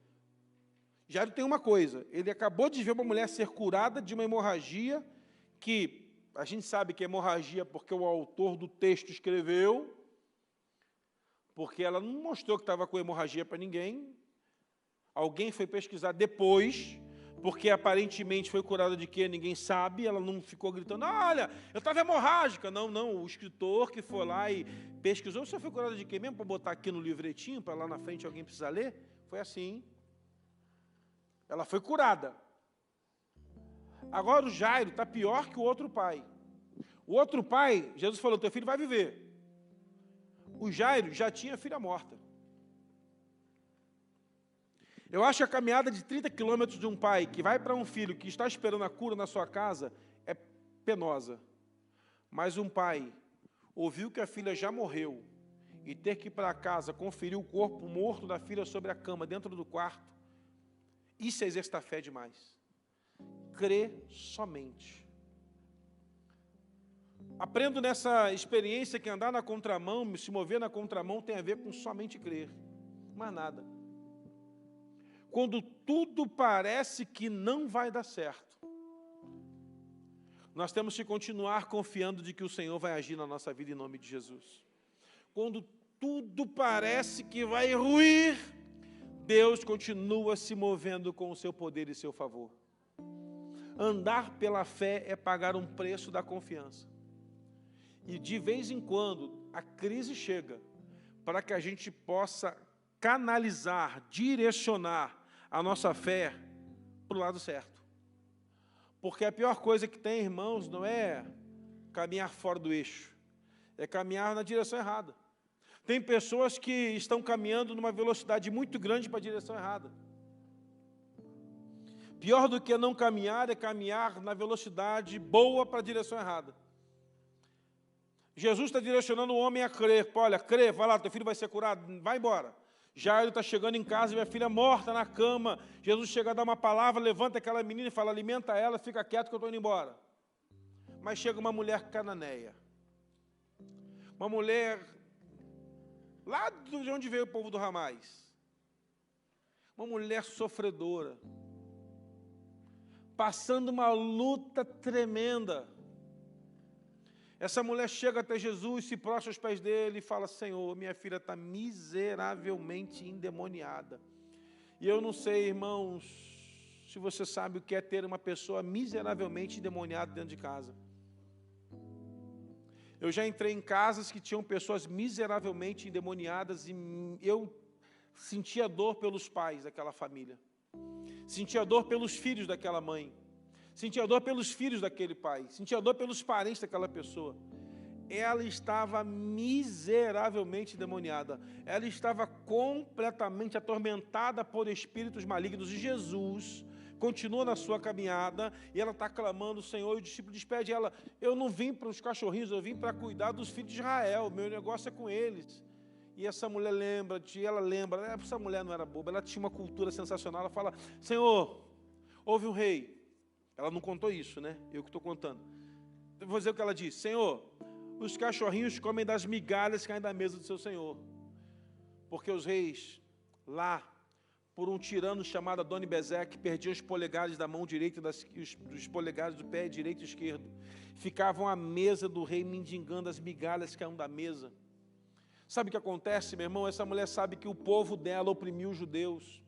Jairo tem uma coisa, ele acabou de ver uma mulher ser curada de uma hemorragia, que a gente sabe que é hemorragia porque o autor do texto escreveu, porque ela não mostrou que estava com hemorragia para ninguém. Alguém foi pesquisar depois, porque aparentemente foi curada de quê? Ninguém sabe, ela não ficou gritando, olha, eu estava hemorrágica. Não, o escritor que foi lá e pesquisou, você foi curada de quê mesmo? Para botar aqui no livretinho, para lá na frente alguém precisar ler? Foi assim. Ela foi curada. Agora o Jairo está pior que o outro pai. O outro pai, Jesus falou, teu filho vai viver. O Jairo já tinha filha morta. Eu acho que a caminhada de 30 quilômetros de um pai que vai para um filho que está esperando a cura na sua casa é penosa. Mas um pai ouviu que a filha já morreu e ter que ir para casa conferir o corpo morto da filha sobre a cama, dentro do quarto, isso é exercitar fé demais. Crê somente. Aprendo nessa experiência que andar na contramão, se mover na contramão, tem a ver com somente crer. Mais nada. Quando tudo parece que não vai dar certo, nós temos que continuar confiando de que o Senhor vai agir na nossa vida em nome de Jesus. Quando tudo parece que vai ruir, Deus continua se movendo com o seu poder e seu favor. Andar pela fé é pagar um preço da confiança. E de vez em quando a crise chega para que a gente possa canalizar, direcionar a nossa fé para o lado certo. Porque a pior coisa que tem, irmãos, não é caminhar fora do eixo, é caminhar na direção errada. Tem pessoas que estão caminhando numa velocidade muito grande para a direção errada. Pior do que não caminhar é caminhar na velocidade boa para a direção errada. Jesus está direcionando o homem a crer. Olha, crê, vai lá, teu filho vai ser curado, vai embora. Já ele está chegando em casa e minha filha morta na cama. Jesus chega a dar uma palavra, levanta aquela menina e fala, alimenta ela, fica quieto que eu estou indo embora. Mas chega uma mulher cananeia. Uma mulher lá de onde veio o povo do Ramais. Uma mulher sofredora. passando uma luta tremenda. Essa mulher chega até Jesus, se prostra aos pés dele e fala: Senhor, minha filha está miseravelmente endemoniada. E eu não sei, irmãos, se você sabe o que é ter uma pessoa miseravelmente endemoniada dentro de casa. Eu já entrei em casas que tinham pessoas miseravelmente endemoniadas e eu sentia dor pelos pais daquela família. Sentia dor pelos filhos daquela mãe. Sentia dor pelos filhos daquele pai. Sentia dor pelos parentes daquela pessoa. Ela estava miseravelmente endemoniada. Ela estava completamente atormentada por espíritos malignos. E Jesus continua na sua caminhada e ela está clamando: Senhor, e o discípulo despede ela: eu não vim para os cachorrinhos, eu vim para cuidar dos filhos de Israel, meu negócio é com eles. E essa mulher lembra, essa mulher não era boba, ela tinha uma cultura sensacional. Ela fala: Senhor, houve um rei. Ela não contou isso, né? Eu que estou contando. Eu vou dizer o que ela disse: Senhor, os cachorrinhos comem das migalhas que caem da mesa do seu Senhor. Porque os reis lá, por um tirano chamado Adoni-Bezeque, perdiam os polegares da mão direita e os polegares do pé direito e esquerdo. Ficavam à mesa do rei mendigando as migalhas que caíam da mesa. Sabe o que acontece, meu irmão? Essa mulher sabe que o povo dela oprimiu os judeus,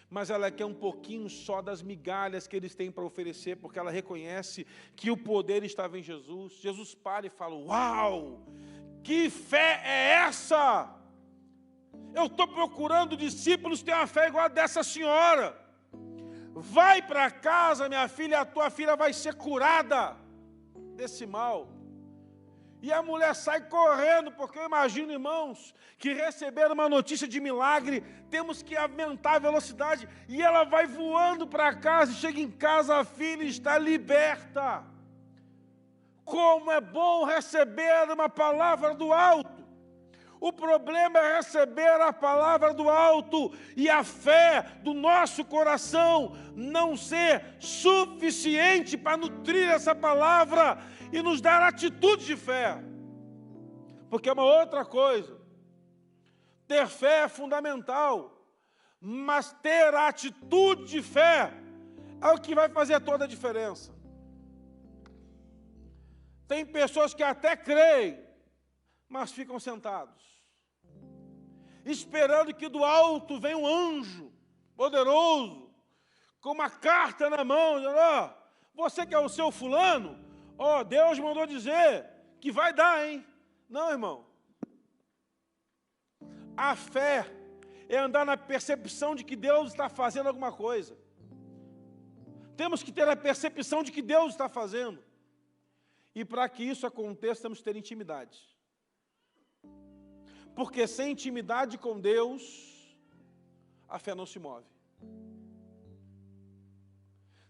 mas ela quer um pouquinho só das migalhas que eles têm para oferecer, porque ela reconhece que o poder estava em Jesus. Jesus para e fala: uau, que fé é essa? Eu estou procurando discípulos que têm uma fé igual a dessa senhora. Vai para casa, minha filha, a tua filha vai ser curada desse mal. E a mulher sai correndo, porque eu imagino, irmãos, que receberam uma notícia de milagre, temos que aumentar a velocidade, e ela vai voando para casa, e chega em casa, a filha está liberta. Como é bom receber uma palavra do alto. O problema é receber a palavra do alto e a fé do nosso coração não ser suficiente para nutrir essa palavra e nos dar atitude de fé. Porque é uma outra coisa. Ter fé é fundamental, mas ter a atitude de fé é o que vai fazer toda a diferença. Tem pessoas que até creem, mas ficam sentados, esperando que do alto venha um anjo poderoso, com uma carta na mão, dizendo: ó, você que é o seu fulano, ó, Deus mandou dizer que vai dar, hein? Não, irmão. A fé é andar na percepção de que Deus está fazendo alguma coisa. Temos que ter a percepção de que Deus está fazendo. E para que isso aconteça, temos que ter intimidade. Porque sem intimidade com Deus, a fé não se move.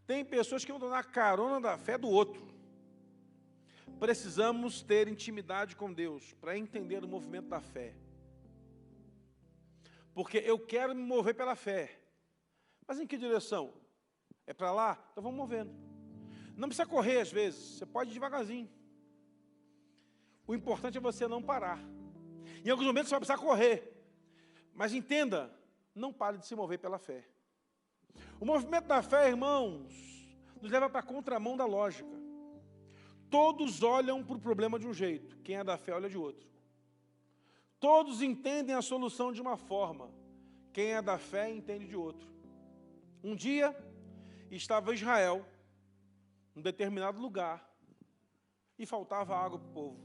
Tem pessoas que vão dar carona da fé do outro. Precisamos ter intimidade com Deus para entender o movimento da fé. Porque eu quero me mover pela fé. Mas em que direção? É para lá? Então vamos movendo. Não precisa correr às vezes, você pode ir devagarzinho. O importante é você não parar. Em alguns momentos você vai precisar correr. Mas entenda, não pare de se mover pela fé. O movimento da fé, irmãos, nos leva para a contramão da lógica. Todos olham para o problema de um jeito, quem é da fé olha de outro. Todos entendem a solução de uma forma, quem é da fé entende de outro. Um dia, estava Israel, em um determinado lugar, e faltava água para o povo.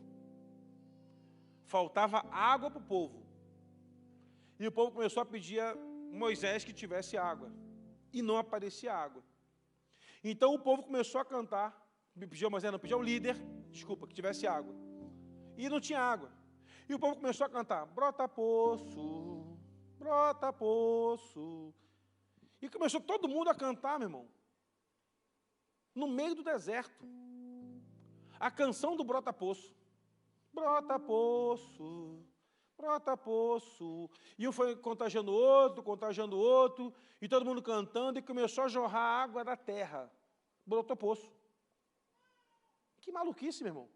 Faltava água para o povo. E o povo começou a pedir a Moisés que tivesse água. E não aparecia água. Então o povo começou a cantar, pediu a Moisés, não, pediu ao líder, que tivesse água. E não tinha água. E o povo começou a cantar: brota poço, brota poço. E começou todo mundo a cantar, meu irmão. No meio do deserto. A canção do brota poço. Brota poço, brota poço. E um foi contagiando o outro, e todo mundo cantando, e começou a jorrar água da terra. Brotou poço. Que maluquice, meu irmão.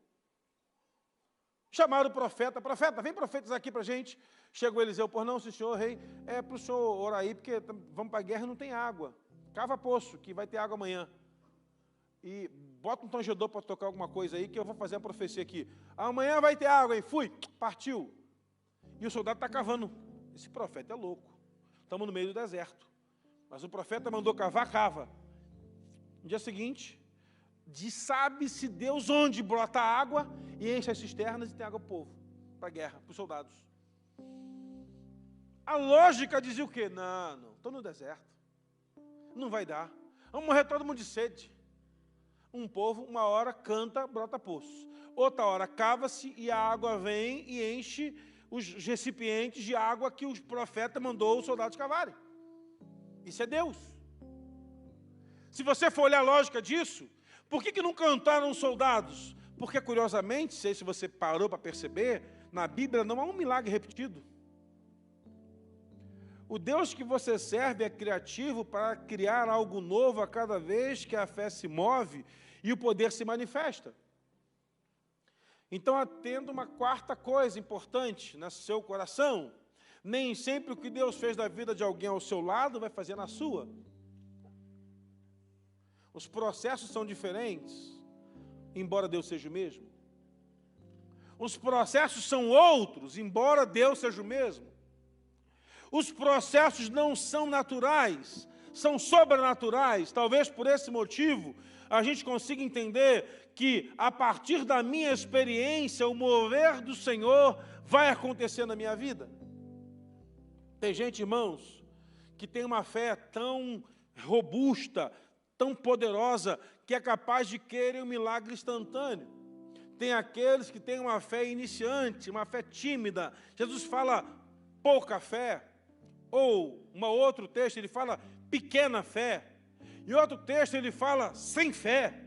Chamaram o profeta: profeta, vem profetas aqui para a gente. Chegou Eliseu: por não, sim, senhor, rei, para o senhor orar aí, porque vamos para a guerra e não tem água. Cava poço, que vai ter água amanhã. e bota um tangedor para tocar alguma coisa aí, que eu vou fazer a profecia aqui. Amanhã vai ter água, hein? Fui, partiu. E o soldado está cavando. Esse profeta é louco. Estamos no meio do deserto. Mas o profeta mandou cavar, cava. No dia seguinte, sabe-se Deus onde brota água e enche as cisternas e tem água para o povo, para a guerra, para os soldados. A lógica dizia o quê? Não, estou no deserto. Não vai dar. Vamos morrer todo mundo de sede. Um povo, uma hora, canta, brota poço. Outra hora, cava-se e a água vem e enche os recipientes de água que o profeta mandou os soldados cavarem. Isso é Deus. Se você for olhar a lógica disso, por que não cantaram os soldados? Porque, curiosamente, sei se você parou para perceber, na Bíblia não há um milagre repetido. O Deus que você serve é criativo para criar algo novo a cada vez que a fé se move e o poder se manifesta. Então, atenda uma quarta coisa importante no seu coração. Nem sempre o que Deus fez da vida de alguém ao seu lado vai fazer na sua. Os processos são diferentes, embora Deus seja o mesmo. Os processos são outros, embora Deus seja o mesmo. Os processos não são naturais, são sobrenaturais. Talvez por esse motivo a gente consiga entender que, a partir da minha experiência, o mover do Senhor vai acontecer na minha vida. Tem gente, irmãos, que tem uma fé tão robusta, tão poderosa, que é capaz de querer um milagre instantâneo. Tem aqueles que têm uma fé iniciante, uma fé tímida. Jesus fala pouca fé. Ou, outro texto, ele fala pequena fé. E outro texto, ele fala sem fé.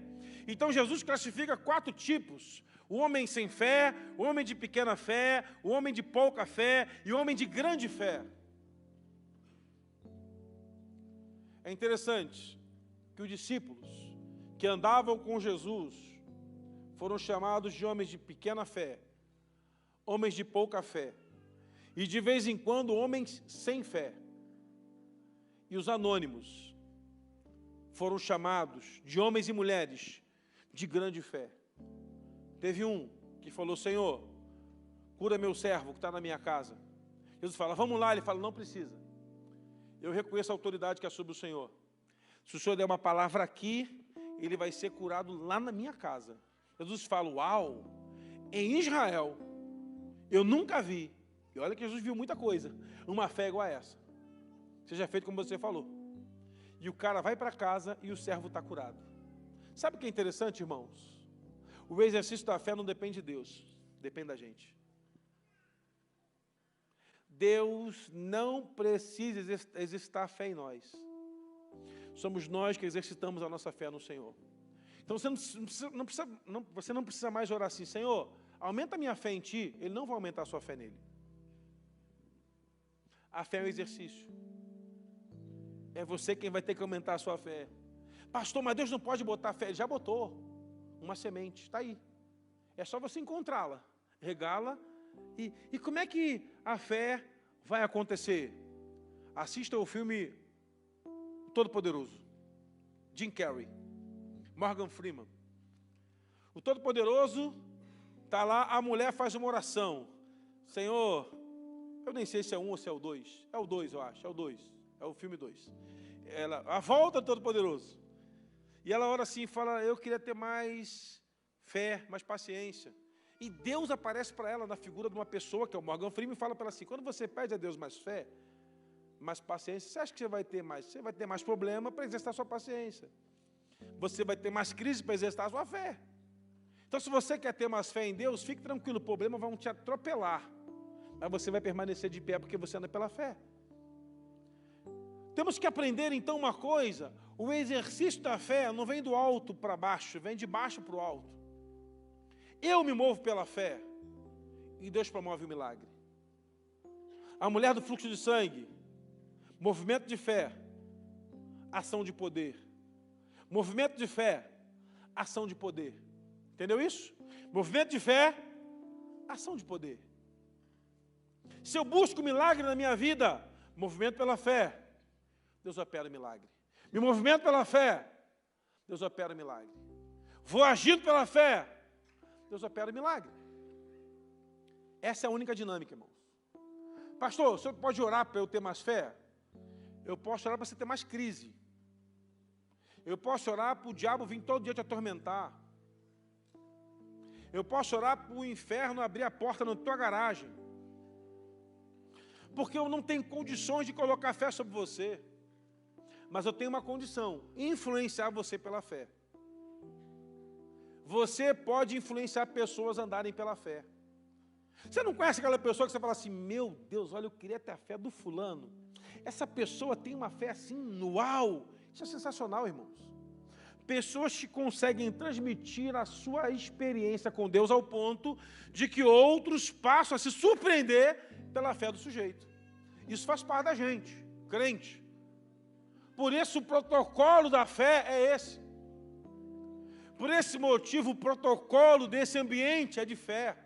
Então, Jesus classifica 4 tipos. O homem sem fé, o homem de pequena fé, o homem de pouca fé e o homem de grande fé. É interessante que os discípulos que andavam com Jesus foram chamados de homens de pequena fé, homens de pouca fé. E, de vez em quando, homens sem fé. E os anônimos foram chamados de homens e mulheres de grande fé. Teve um que falou: Senhor, cura meu servo que está na minha casa. Jesus fala: vamos lá. Ele fala: não precisa. Eu reconheço a autoridade que é sobre o Senhor. Se o Senhor der uma palavra aqui, ele vai ser curado lá na minha casa. Jesus fala: uau, em Israel, eu nunca vi. E olha que Jesus viu muita coisa. Uma fé igual a essa. Seja feito como você falou. E o cara vai para casa e o servo está curado. Sabe o que é interessante, irmãos? O exercício da fé não depende de Deus, depende da gente. Deus não precisa exercitar a fé em nós. Somos nós que exercitamos a nossa fé no Senhor. Então você não precisa mais orar assim: Senhor, aumenta a minha fé em Ti. Ele não vai aumentar a sua fé nele. A fé é um exercício. É você quem vai ter que aumentar a sua fé. Pastor, mas Deus não pode botar fé. Ele já botou uma semente, está aí. É só você encontrá-la, regá-la. E como é que a fé vai acontecer? Assista o filme Todo-Poderoso. Jim Carrey, Morgan Freeman. O Todo-Poderoso está lá, a mulher faz uma oração. Senhor, eu nem sei se é 1 ou se é o 2. É o 2, eu acho, é o 2. É o filme 2. A volta do Todo-Poderoso. E ela ora assim e fala: eu queria ter mais fé, mais paciência. E Deus aparece para ela na figura de uma pessoa, que é o Morgan Freeman, e fala para ela assim: quando você pede a Deus mais fé, mais paciência, você acha que você vai ter mais? Você vai ter mais problema para exercitar a sua paciência. Você vai ter mais crise para exercitar a sua fé. Então, se você quer ter mais fé em Deus, fique tranquilo, o problema vai te atropelar. Mas você vai permanecer de pé porque você anda pela fé. Temos que aprender então uma coisa: o exercício da fé não vem do alto para baixo, vem de baixo para o alto. Eu me movo pela fé e Deus promove o milagre. A mulher do fluxo de sangue, movimento de fé, ação de poder. Movimento de fé, ação de poder. Entendeu isso? Movimento de fé, ação de poder. Se eu busco milagre na minha vida, movimento pela fé, Deus opera milagre. Me movimento pela fé, Deus opera milagre. vou agindo pela fé, Deus opera o milagre. Essa é a única dinâmica, irmãos. Pastor, o senhor pode orar para eu ter mais fé? Eu posso orar para você ter mais crise. Eu posso orar para o diabo vir todo dia te atormentar. Eu posso orar para o inferno abrir a porta na tua garagem. Porque eu não tenho condições de colocar fé sobre você. Mas eu tenho uma condição, influenciar você pela fé. Você pode influenciar pessoas a andarem pela fé. Você não conhece aquela pessoa que você fala assim, meu Deus, olha, eu queria ter a fé do fulano. Essa pessoa tem uma fé assim, uau! Isso é sensacional, irmãos. Pessoas que conseguem transmitir a sua experiência com Deus ao ponto de que outros passam a se surpreender pela fé do sujeito. Isso faz parte da gente, crente. Por isso o protocolo da fé é esse. Por esse motivo o protocolo desse ambiente é de fé.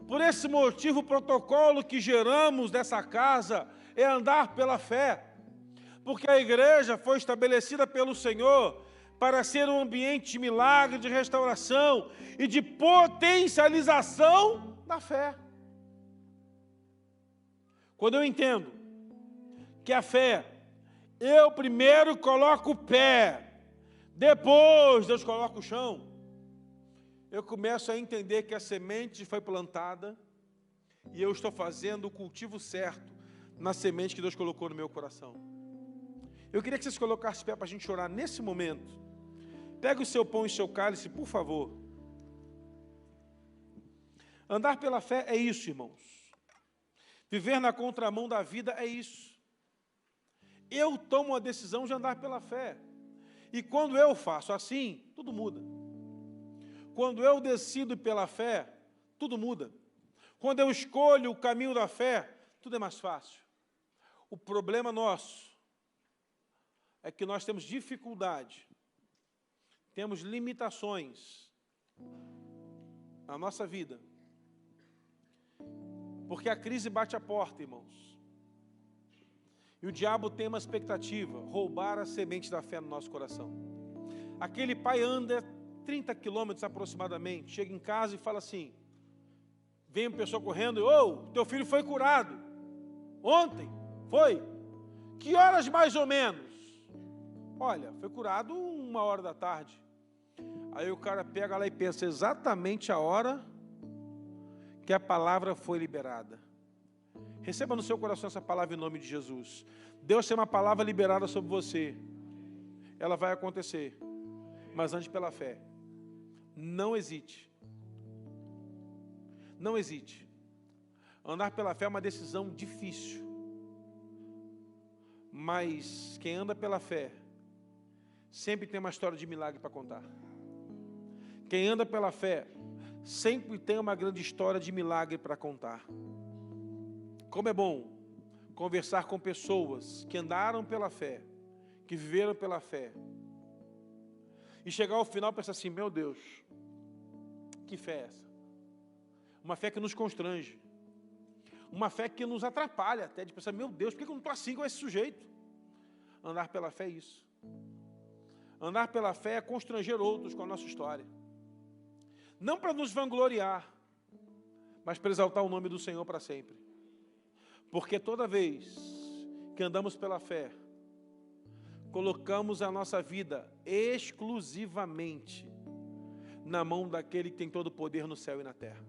Por esse motivo o protocolo que geramos dessa casa é andar pela fé. Porque a igreja foi estabelecida pelo Senhor para ser um ambiente de milagre, de restauração e de potencialização da fé. Quando eu entendo que a fé, eu primeiro coloco o pé, depois Deus coloca o chão, eu começo a entender que a semente foi plantada e eu estou fazendo o cultivo certo na semente que Deus colocou no meu coração. Eu queria que vocês colocassem pé para a gente orar nesse momento. Pega o seu pão e o seu cálice, por favor. Andar pela fé é isso, irmãos. Viver na contramão da vida é isso. Eu tomo a decisão de andar pela fé. E quando eu faço assim, tudo muda. Quando eu decido pela fé, tudo muda. Quando eu escolho o caminho da fé, tudo é mais fácil. O problema nosso é que nós temos dificuldade, temos limitações na nossa vida. Porque a crise bate a porta, irmãos. E o diabo tem uma expectativa, roubar a semente da fé no nosso coração. Aquele pai anda 30 quilômetros aproximadamente, chega em casa e fala assim, vem uma pessoa correndo, teu filho foi curado. Ontem, foi? Que horas mais ou menos? Olha, foi curado 1h da tarde. Aí o cara pega lá e pensa exatamente a hora que a palavra foi liberada. Receba no seu coração essa palavra em nome de Jesus. Deus tem uma palavra liberada sobre você. Ela vai acontecer. Mas ande pela fé. Não hesite. Não hesite. Andar pela fé é uma decisão difícil. Mas quem anda pela fé sempre tem uma história de milagre para contar. Quem anda pela fé sempre tem uma grande história de milagre para contar. Como é bom conversar com pessoas que andaram pela fé, que viveram pela fé, e chegar ao final e pensar assim, meu Deus, que fé é essa? Uma fé que nos constrange, uma fé que nos atrapalha até, de pensar, meu Deus, por que eu não estou assim com esse sujeito? Andar pela fé é isso. Andar pela fé é constranger outros com a nossa história. Não para nos vangloriar, mas para exaltar o nome do Senhor para sempre. Porque toda vez que andamos pela fé, colocamos a nossa vida exclusivamente na mão daquele que tem todo o poder no céu e na terra.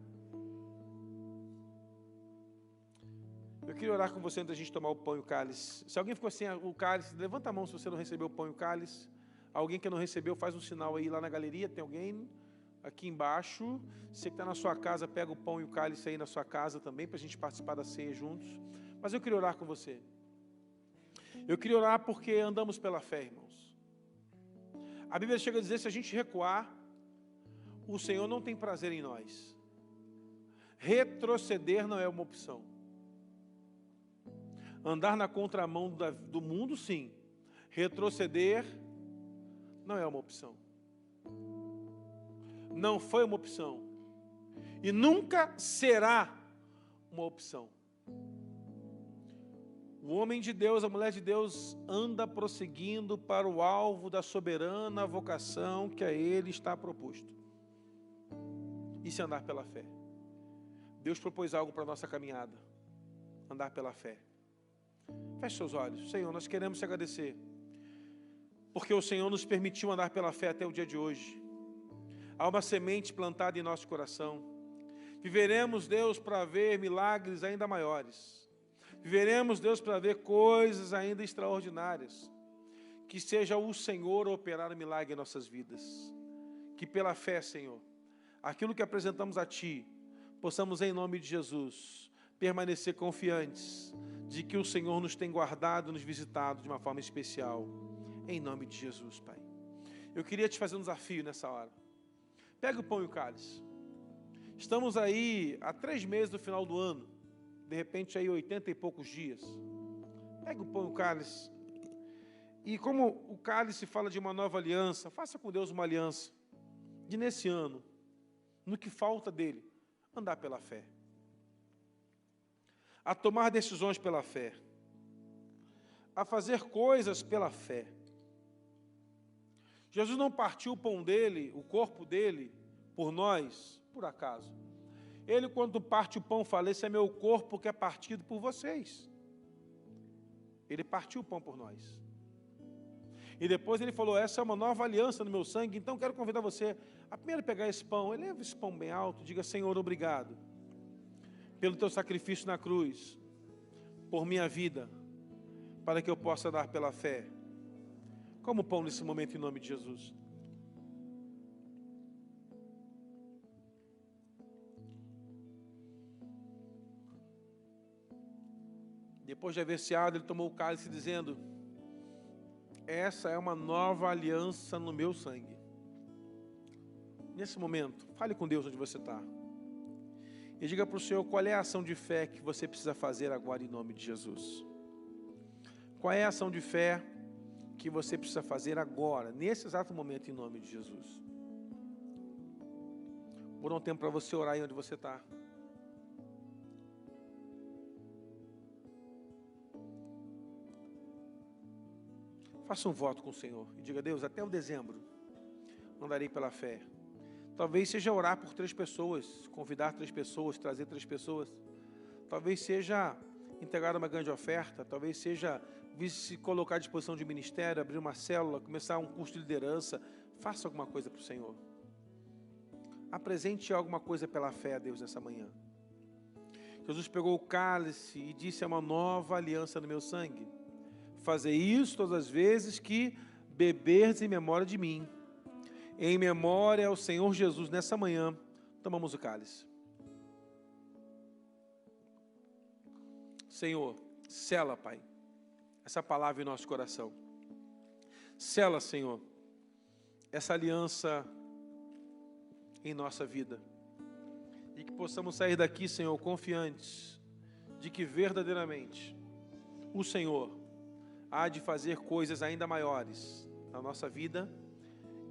Eu queria orar com você antes da gente tomar o pão e o cálice. Se alguém ficou sem o cálice, levanta a mão se você não recebeu o pão e o cálice. Alguém que não recebeu, faz um sinal aí lá na galeria, tem alguém aqui embaixo. Você que está na sua casa, pega o pão e o cálice aí na sua casa também, para a gente participar da ceia juntos. Mas eu queria orar com você. Eu queria orar porque andamos pela fé, irmãos. A Bíblia chega a dizer, se a gente recuar, o Senhor não tem prazer em nós. Retroceder não é uma opção. Andar na contramão do mundo, sim. Retroceder não é uma opção. Não foi uma opção. E nunca será uma opção. O homem de Deus, a mulher de Deus, anda prosseguindo para o alvo da soberana vocação que a ele está proposto. Isso é andar pela fé. Deus propôs algo para a nossa caminhada. Andar pela fé. Feche seus olhos. Senhor, nós queremos te agradecer, porque o Senhor nos permitiu andar pela fé até o dia de hoje. Há uma semente plantada em nosso coração. Viveremos, Deus, para ver milagres ainda maiores. Viveremos, Deus, para ver coisas ainda extraordinárias. Que seja o Senhor a operar um milagre em nossas vidas. Que pela fé, Senhor, aquilo que apresentamos a Ti, possamos, em nome de Jesus, permanecer confiantes de que o Senhor nos tem guardado, nos visitado de uma forma especial. Em nome de Jesus, Pai. Eu queria te fazer um desafio nessa hora. Pega o pão e o cálice. Estamos aí há 3 meses do final do ano. De repente aí 80 e poucos dias. Pega o pão e o cálice. E como o cálice fala de uma nova aliança, faça com Deus uma aliança. De nesse ano, no que falta dele, andar pela fé. A tomar decisões pela fé. A fazer coisas pela fé. Jesus não partiu o pão dele, o corpo dele, por nós, por acaso. Ele, quando parte o pão, fala: esse é meu corpo que é partido por vocês. Ele partiu o pão por nós. E depois ele falou: essa é uma nova aliança no meu sangue, então quero convidar você a primeiro pegar esse pão, eleva esse pão bem alto, diga: Senhor, obrigado pelo teu sacrifício na cruz, por minha vida, para que eu possa dar pela fé. Como pão nesse momento, em nome de Jesus. Depois de haver ceado, ele tomou o cálice dizendo: essa é uma nova aliança no meu sangue. Nesse momento, fale com Deus onde você está. E diga para o Senhor qual é a ação de fé que você precisa fazer agora em nome de Jesus. Qual é a ação de fé que você precisa fazer agora, nesse exato momento, em nome de Jesus. Por um tempo para você orar aí onde você está. Faça um voto com o Senhor e diga: Deus, até o dezembro andarei pela fé. Talvez seja orar por 3 pessoas, convidar 3 pessoas, trazer 3 pessoas. Talvez seja entregar uma grande oferta, talvez seja se colocar à disposição de ministério, abrir uma célula, começar um curso de liderança. Faça alguma coisa para o Senhor. Apresente alguma coisa pela fé a Deus nessa manhã. Jesus pegou o cálice e disse: é uma nova aliança no meu sangue. Fazer isso todas as vezes que beberdes em memória de mim. Em memória ao Senhor Jesus, nessa manhã, tomamos o cálice. Senhor, sela, Pai, essa palavra em nosso coração. Sela, Senhor, essa aliança em nossa vida. E que possamos sair daqui, Senhor, confiantes de que verdadeiramente o Senhor há de fazer coisas ainda maiores na nossa vida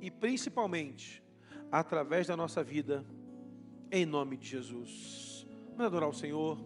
e principalmente através da nossa vida, em nome de Jesus. Vamos adorar o Senhor.